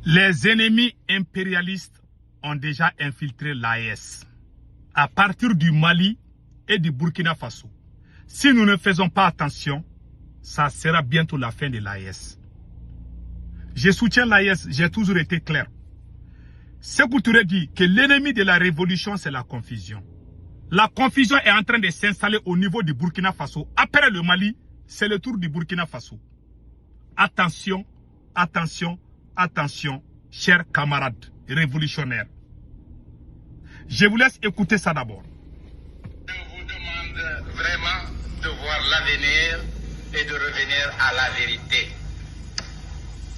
Les ennemis impérialistes ont déjà infiltré l'AES à partir du Mali et du Burkina Faso. Si nous ne faisons pas attention, ça sera bientôt la fin de l'AES. Je soutiens l'AES, j'ai toujours été clair. Sékou Touré dit que l'ennemi de la révolution, c'est la confusion. La confusion est en train de s'installer au niveau du Burkina Faso. Après le Mali, c'est le tour du Burkina Faso. Attention, attention, attention, chers camarades révolutionnaires. Je vous laisse écouter ça d'abord. Je vous demande vraiment de voir l'avenir et de revenir à la vérité.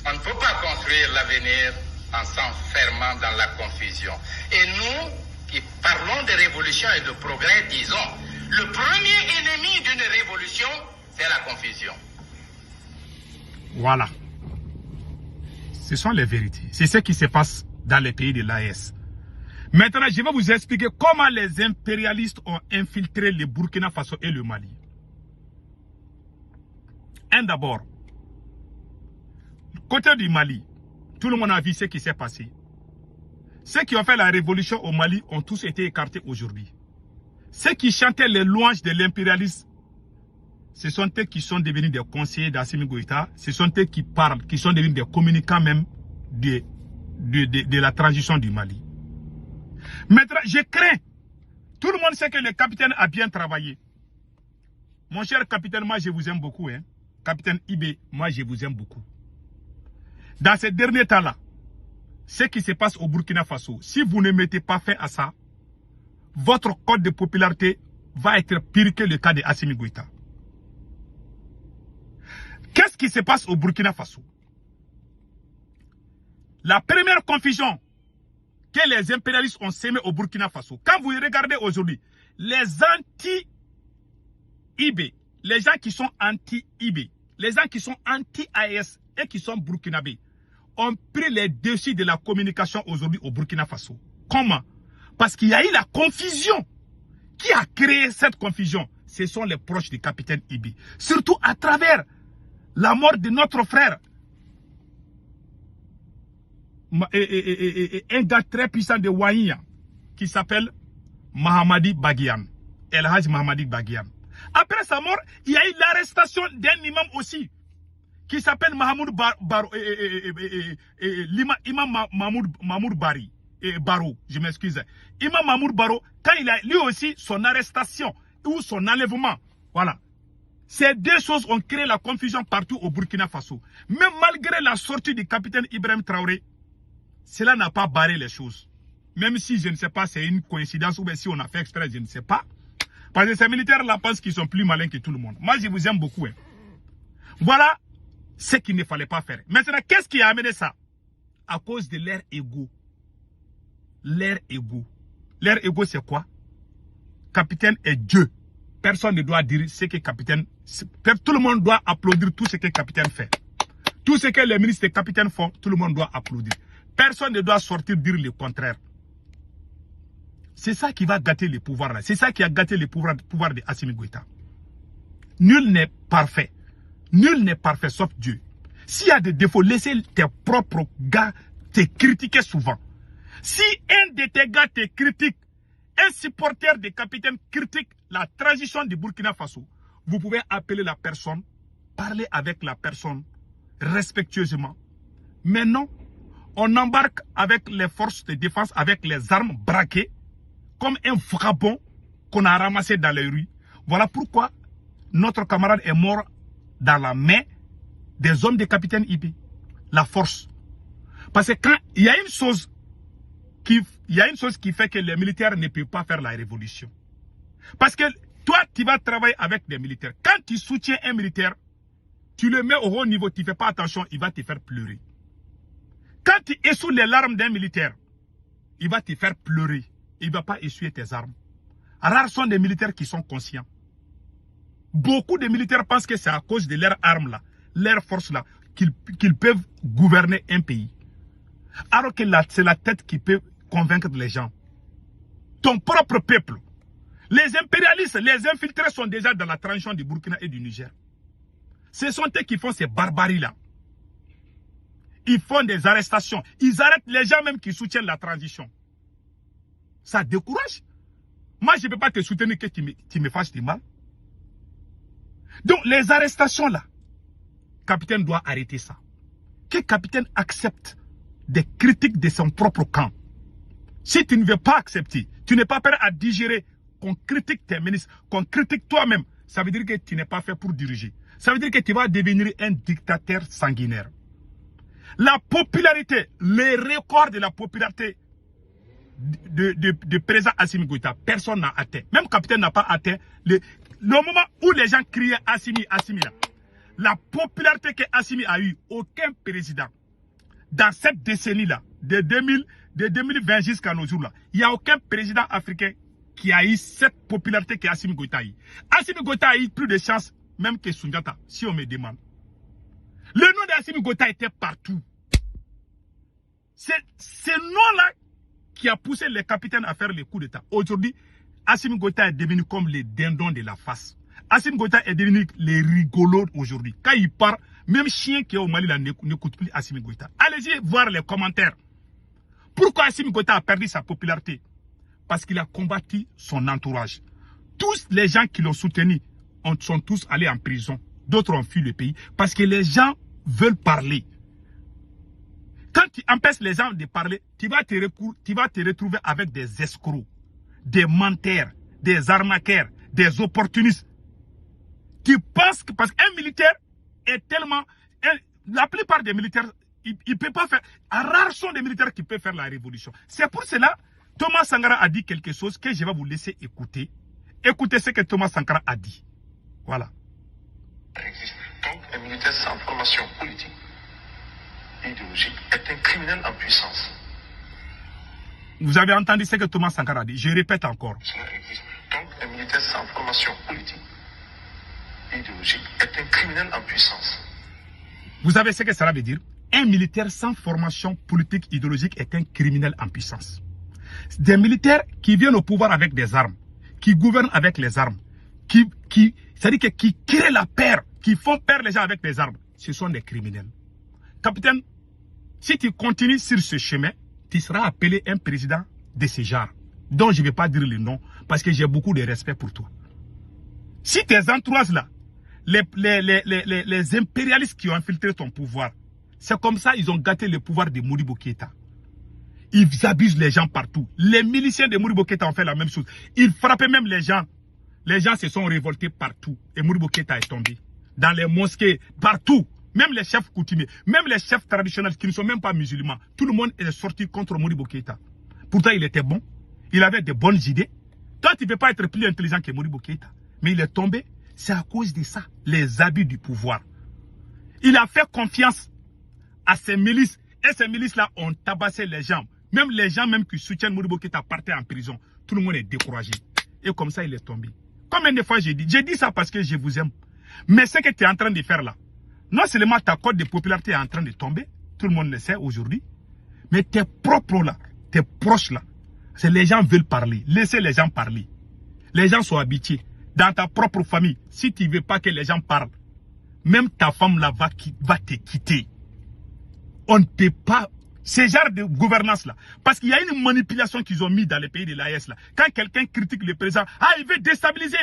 On ne peut pas construire l'avenir en s'enfermant dans la confusion. Et nous, qui parlons de révolution et de progrès, disons, le premier ennemi d'une révolution, c'est la confusion. Voilà. Ce sont les vérités. C'est ce qui se passe dans les pays de l'AES. Maintenant, je vais vous expliquer comment les impérialistes ont infiltré le Burkina Faso et le Mali. D'abord, côté du Mali, tout le monde a vu ce qui s'est passé. Ceux qui ont fait la révolution au Mali ont tous été écartés aujourd'hui. Ceux qui chantaient les louanges de l'impérialisme, ce sont eux qui sont devenus des conseillers d'Assimi Goïta, ce sont eux qui parlent, qui sont devenus des communicants même de la transition du Mali. Maintenant, je crains. Tout le monde sait que le capitaine a bien travaillé. Mon cher capitaine, moi je vous aime beaucoup. Hein. Capitaine Ibé, moi je vous aime beaucoup. Dans ces derniers temps-là, ce qui se passe au Burkina Faso, si vous ne mettez pas fin à ça, votre code de popularité va être pire que le cas de Assimi Goïta. Qu'est-ce qui se passe au Burkina Faso? La première confusion que les impérialistes ont sémée au Burkina Faso, quand vous regardez aujourd'hui, les anti-IB, les gens qui sont anti-IB, les gens qui sont anti-AES et qui sont burkinabés, ont pris les dessus de la communication aujourd'hui au Burkina Faso. Comment? Parce qu'il y a eu la confusion. Qui a créé cette confusion? Ce sont les proches du capitaine Ibi. Surtout à travers la mort de notre frère. Un gars très puissant de Ouahia qui s'appelle Mahamadi Baguian. El Haj Mahamadi Baguian. Après sa mort, il y a eu l'arrestation d'un imam aussi qui s'appelle Imam Mahmoud Baro, je m'excuse. Imam Mahmoud Baro, quand il a lui aussi son arrestation ou son enlèvement, voilà. Ces deux choses ont créé la confusion partout au Burkina Faso. Même malgré la sortie du capitaine Ibrahim Traoré, cela n'a pas barré les choses. Même si je ne sais pas, c'est une coïncidence ou bien si on a fait exprès, je ne sais pas. Parce que ces militaires-là pensent qu'ils sont plus malins que tout le monde. Moi, je vous aime beaucoup. Hein. Voilà ce qu'il ne fallait pas faire. Maintenant, qu'est-ce qui a amené ça? À cause de leur ego. Leur ego. Leur ego, c'est quoi? Capitaine est Dieu. Personne ne doit dire ce que capitaine... Tout le monde doit applaudir tout ce que capitaine fait. Tout ce que les ministres et capitaines font, tout le monde doit applaudir. Personne ne doit sortir dire le contraire. C'est ça qui va gâter le pouvoir là. C'est ça qui a gâté le pouvoir de Assimi Goïta. Nul n'est parfait. Nul n'est parfait sauf Dieu. S'il y a des défauts, laissez tes propres gars te critiquer souvent. Si un de tes gars te critique, un supporter de capitaine critique la transition du Burkina Faso, vous pouvez appeler la personne, parler avec la personne respectueusement. Mais non, on embarque avec les forces de défense, avec les armes braquées, comme un vagabond qu'on a ramassé dans les rues. Voilà pourquoi notre camarade est mort dans la main des hommes de capitaine Ibi. La force. Parce que quand il y a une chose qui fait que les militaires ne peuvent pas faire la révolution. Parce que toi, tu vas travailler avec des militaires. Quand tu soutiens un militaire, tu le mets au haut niveau, tu ne fais pas attention, il va te faire pleurer. Quand tu essoues les larmes d'un militaire, il va te faire pleurer. Il ne va pas essuyer tes armes. Rares sont des militaires qui sont conscients. Beaucoup de militaires pensent que c'est à cause de leurs armes là, leurs forces là, qu'ils peuvent gouverner un pays. Alors que c'est la tête qui peut convaincre les gens. Ton propre peuple. Les impérialistes, les infiltrés sont déjà dans la transition du Burkina et du Niger. Ce sont eux qui font ces barbaries là. Ils font des arrestations. Ils arrêtent les gens même qui soutiennent la transition. Ça décourage. Moi, je ne peux pas te soutenir que tu me fasses du mal. Donc, les arrestations là, le capitaine doit arrêter ça. Que le capitaine accepte des critiques de son propre camp. Si tu ne veux pas accepter, tu n'es pas prêt à digérer qu'on critique tes ministres, qu'on critique toi-même, ça veut dire que tu n'es pas fait pour diriger. Ça veut dire que tu vas devenir un dictateur sanguinaire. La popularité, les records de la popularité de président Assimi Goïta, personne n'a atteint. Même le capitaine n'a pas atteint. Le moment où les gens criaient Assimi, Assimi, là, la popularité que Assimi a eu, aucun président, dans cette décennie-là, de 2020 jusqu'à nos jours-là, il n'y a aucun président africain qui a eu cette popularité que Assimi Goïta a eu. Assimi Goïta a eu plus de chance même que Sundiata, si on me demande. Le nom d'Assimi Goïta était partout. C'est ce nom-là qui a poussé les capitaines à faire les coups d'État. Aujourd'hui, Assimi Goïta est devenu comme les dindons de la face. Assimi Goïta est devenu les rigolos aujourd'hui. Quand il part, même chien qui est au Mali n'écoute plus Assimi Goïta. Allez-y voir les commentaires. Pourquoi Assimi Goïta a perdu sa popularité? Parce qu'il a combattu son entourage. Tous les gens qui l'ont soutenu sont tous allés en prison. D'autres ont fui le pays parce que les gens veulent parler. Quand tu empêches les gens de parler, tu vas te retrouver avec des escrocs, des menteurs, des arnaqueurs, des opportunistes. Qui pensent que parce qu'un militaire est tellement... La plupart des militaires, ils ne peuvent pas faire... Rares sont les militaires qui peuvent faire la révolution. C'est pour cela, Thomas Sankara a dit quelque chose que je vais vous laisser écouter. Écoutez ce que Thomas Sankara a dit. Voilà. Existe. Donc, un militaire sans formation politique et idéologique est un criminel en puissance. Vous avez entendu ce que Thomas Sankara a dit. Je répète encore. Cela existe. Donc, un militaire sans formation politique et idéologique est un criminel en puissance. Vous savez ce que cela veut dire? Un militaire sans formation politique idéologique est un criminel en puissance. Des militaires qui viennent au pouvoir avec des armes, qui gouvernent avec les armes, c'est-à-dire qui créent la peur, qui font peur les gens avec des armes, ce sont des criminels. Capitaine, si tu continues sur ce chemin, tu seras appelé un président de ce genre, dont je ne vais pas dire le nom, parce que j'ai beaucoup de respect pour toi. Si tes entourages là, les impérialistes qui ont infiltré ton pouvoir, c'est comme ça ils ont gâté le pouvoir de Modibo Keïta. Ils abusent les gens partout. Les miliciens de Modibo Keïta ont fait la même chose. Ils frappaient même les gens. Les gens se sont révoltés partout. Et Modibo Keïta est tombé. Dans les mosquées, partout. Même les chefs coutumiers, même les chefs traditionnels qui ne sont même pas musulmans. Tout le monde est sorti contre Modibo Keïta. Pourtant, il était bon. Il avait de bonnes idées. Toi, tu ne peux pas être plus intelligent que Modibo Keïta. Mais il est tombé. C'est à cause de ça. Les abus du pouvoir. Il a fait confiance à ces milices. Et ces milices-là ont tabassé les gens. Même les gens même qui soutiennent Modibo Keïta partaient en prison. Tout le monde est découragé. Et comme ça, il est tombé. Combien de fois j'ai dit? J'ai dit ça parce que je vous aime. Mais ce que tu es en train de faire là, non seulement ta cote de popularité est en train de tomber, tout le monde le sait aujourd'hui, mais tes propres là, tes proches là, c'est les gens veulent parler. Laissez les gens parler. Les gens sont habitués. Dans ta propre famille, si tu ne veux pas que les gens parlent, même ta femme là va te quitter. On ne peut pas... Ce genre de gouvernance-là. Parce qu'il y a une manipulation qu'ils ont mis dans les pays de l'AES là. Quand quelqu'un critique le président, il veut déstabiliser,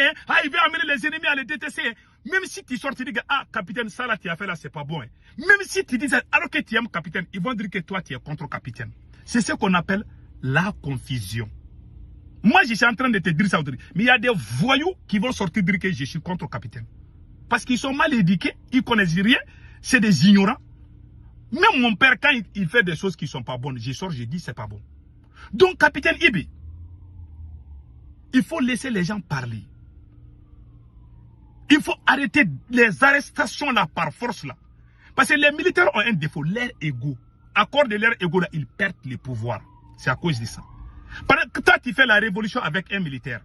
il veut amener les ennemis à les détester. Même si tu sors, tu dis que, capitaine, ça là, tu as fait là, c'est pas bon. Même si tu dis ça, alors que tu aimes capitaine, ils vont dire que toi, tu es contre capitaine. C'est ce qu'on appelle la confusion. Moi, je suis en train de te dire ça aujourd'hui. Mais il y a des voyous qui vont sortir dire que je suis contre capitaine. Parce qu'ils sont mal éduqués, ils ne connaissent rien, c'est des ignorants. Même mon père, quand il fait des choses qui ne sont pas bonnes, je sors, je dis c'est pas bon. Donc, capitaine Ibi, il faut laisser les gens parler. Il faut arrêter les arrestations là par force là. Parce que les militaires ont un défaut, leur ego. À cause de leur ego là, ils perdent le pouvoir. C'est à cause de ça. Parce que toi, tu fais la révolution avec un militaire.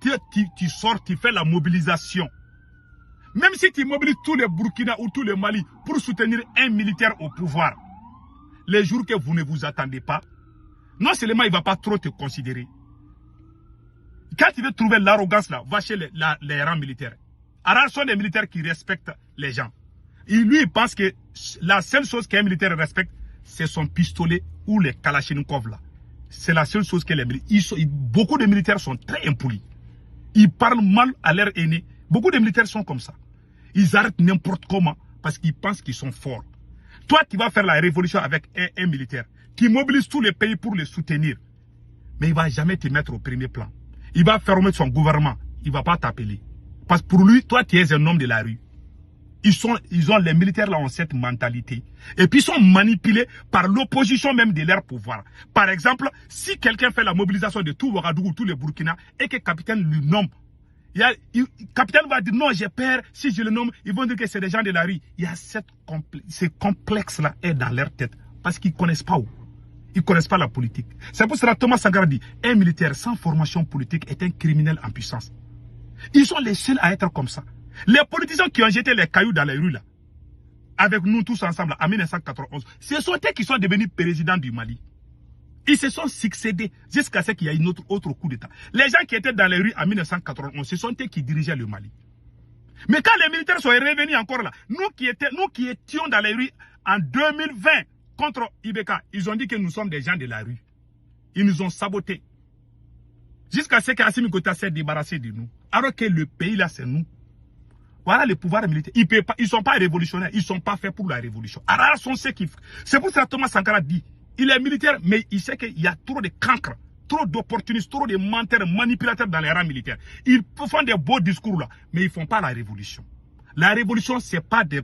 Tu sors, tu fais la mobilisation. Même si tu mobilises tous les Burkina ou tous les Mali pour soutenir un militaire au pouvoir, les jours que vous ne vous attendez pas, non seulement il ne va pas trop te considérer. Quand tu veux trouver l'arrogance là, va chez les rangs militaires. Alors, ce sont des militaires qui respectent les gens. Lui, il pense que la seule chose qu'un militaire respecte, c'est son pistolet ou les kalachnikov là. C'est la seule chose que les militaires... Beaucoup de militaires sont très impolis. Ils parlent mal à leur aîné. Beaucoup de militaires sont comme ça. Ils arrêtent n'importe comment parce qu'ils pensent qu'ils sont forts. Toi, tu vas faire la révolution avec un militaire qui mobilise tous les pays pour les soutenir. Mais il ne va jamais te mettre au premier plan. Il va fermer son gouvernement. Il ne va pas t'appeler. Parce que pour lui, toi, tu es un homme de la rue. Les militaires là ont cette mentalité. Et puis ils sont manipulés par l'opposition même de leur pouvoir. Par exemple, si quelqu'un fait la mobilisation de tout Ouagadougou, tous les Burkina, et que le capitaine lui nomme, le capitaine va dire non, j'ai peur, si je le nomme, ils vont dire que c'est des gens de la rue. Il y a ce complexe-là est dans leur tête. Parce qu'ils ne connaissent pas où. Ils ne connaissent pas la politique. C'est pour cela que Thomas Sankara dit, un militaire sans formation politique est un criminel en puissance. Ils sont les seuls à être comme ça. Les politiciens qui ont jeté les cailloux dans les rues là, avec nous tous ensemble en 1991, ce sont eux qui sont devenus présidents du Mali. Ils se sont succédés jusqu'à ce qu'il y ait un autre coup d'État. Les gens qui étaient dans les rues en 1991, ce sont eux qui dirigeaient le Mali. Mais quand les militaires sont revenus encore là, nous qui étions dans les rues en 2020 contre Ibeka, ils ont dit que nous sommes des gens de la rue. Ils nous ont sabotés. Jusqu'à ce qu'Assimi Goïta s'est débarrassé de nous. Alors que le pays là, c'est nous. Voilà le pouvoir militaire. Ils ne sont pas révolutionnaires. Ils ne sont pas faits pour la révolution. Alors, c'est pour ça que Thomas Sankara dit, il est militaire, mais il sait qu'il y a trop de cancres, trop d'opportunistes, trop de menteurs, manipulateurs dans les rangs militaires. Ils font des beaux discours là, mais ils ne font pas la révolution. La révolution, ce n'est pas des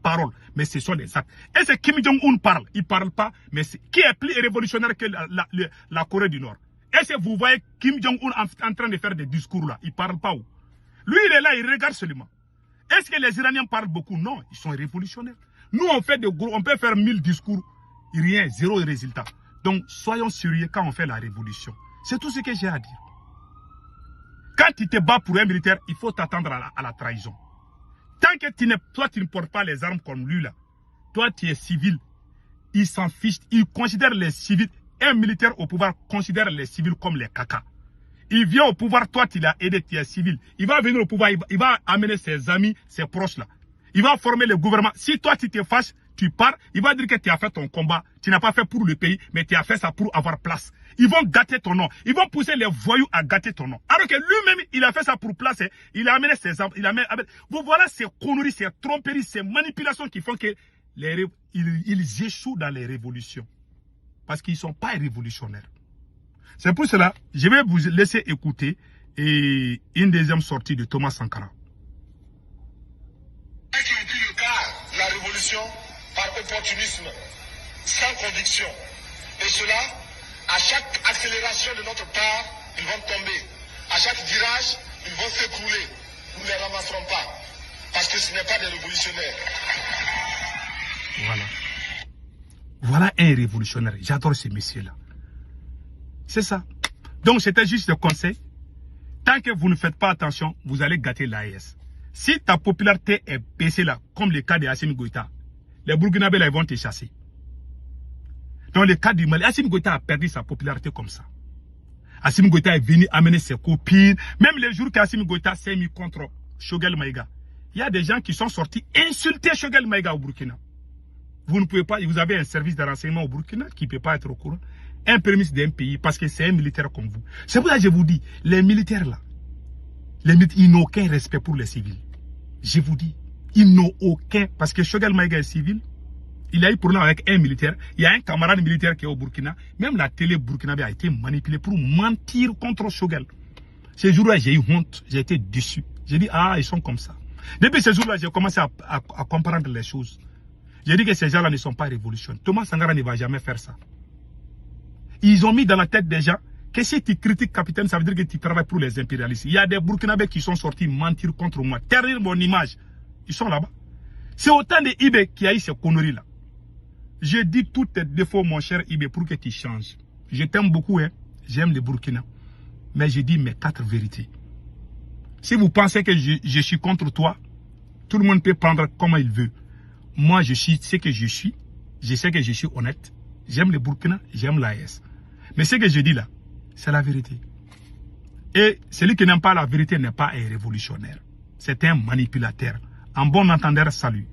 paroles, mais ce sont des actes. Et c'est Kim Jong-un parle. Il ne parle pas, mais qui est plus révolutionnaire que la Corée du Nord? Est-ce que vous voyez Kim Jong-un en train de faire des discours là? Il ne parle pas où? Lui, il est là, il regarde seulement. Est-ce que les Iraniens parlent beaucoup? Non, ils sont révolutionnaires. Nous, on peut faire 1000 discours, rien, zéro résultat. Donc, soyons sérieux quand on fait la révolution. C'est tout ce que j'ai à dire. Quand tu te bats pour un militaire, il faut t'attendre à la trahison. Tant que toi, tu ne portes pas les armes comme lui là, toi, tu es civil, il s'en fiche, il considère les civils, un militaire au pouvoir considère les civils comme les caca. Il vient au pouvoir, toi tu l'as aidé, tu es civil. Il va venir au pouvoir, il va amener ses amis, ses proches là. Il va former le gouvernement. Si toi tu te fâches, tu pars, il va dire que tu as fait ton combat. Tu n'as pas fait pour le pays, mais tu as fait ça pour avoir place. Ils vont gâter ton nom. Ils vont pousser les voyous à gâter ton nom. Alors que lui-même, il a fait ça pour placer. Il a amené ses armes. Vous voilà ces conneries, ces tromperies, ces manipulations qui font que ils échouent dans les révolutions. Parce qu'ils ne sont pas révolutionnaires. C'est pour cela, je vais vous laisser écouter une deuxième sortie de Thomas Sankara. Qui ont pris le quart, la révolution, par opportunisme, sans conviction. Et cela, à chaque accélération de notre part, ils vont tomber. À chaque virage, ils vont s'écrouler. Nous ne les ramasserons pas. Parce que ce n'est pas des révolutionnaires. Voilà. Voilà un révolutionnaire. J'adore ces messieurs-là. C'est ça. Donc, c'était juste le conseil. Tant que vous ne faites pas attention, vous allez gâter l'AES. Si ta popularité est baissée là, comme le cas de Assimi Goïta, les Burkinabés là, ils vont te chasser. Dans le cas du Mali, Assimi Goïta a perdu sa popularité comme ça. Assimi Goïta est venu amener ses copines. Même les jours qu'Assimi Goïta s'est mis contre Choguel Maïga, il y a des gens qui sont sortis insulter Choguel Maïga au Burkina. Vous ne pouvez pas, vous avez un service de renseignement au Burkina qui ne peut pas être au courant. Un prémisse d'un pays parce que c'est un militaire comme vous. C'est pour ça que je vous dis, les militaires là, ils n'ont aucun respect pour les civils. Je vous dis, ils n'ont aucun, parce que Choguel Maïga est civil, il a eu problème avec un militaire, il y a un camarade militaire qui est au Burkina, même la télé burkinabé a été manipulée pour mentir contre Choguel. Ce jour-là, j'ai eu honte, j'ai été déçu. J'ai dit, ah, ils sont comme ça. Depuis ce jour-là, j'ai commencé à comprendre les choses. J'ai dit que ces gens-là ne sont pas révolutionnaires. Thomas Sankara ne va jamais faire ça. Ils ont mis dans la tête des gens que si tu critiques capitaine, ça veut dire que tu travailles pour les impérialistes. Il y a des Burkinabés qui sont sortis mentir contre moi, ternir mon image. Ils sont là-bas. C'est autant de Ibé qui a eu ces conneries-là. Je dis tous tes défauts, mon cher Ibé, pour que tu changes. Je t'aime beaucoup, hein. J'aime les Burkina. Mais je dis mes 4 vérités. Si vous pensez que je suis contre toi, tout le monde peut prendre comme il veut. Moi, je suis ce que je suis. Je sais que je suis honnête. J'aime le Burkina, j'aime l'AES. Mais ce que je dis là, c'est la vérité. Et celui qui n'aime pas la vérité n'est pas un révolutionnaire. C'est un manipulateur. En bon entendeur, salut.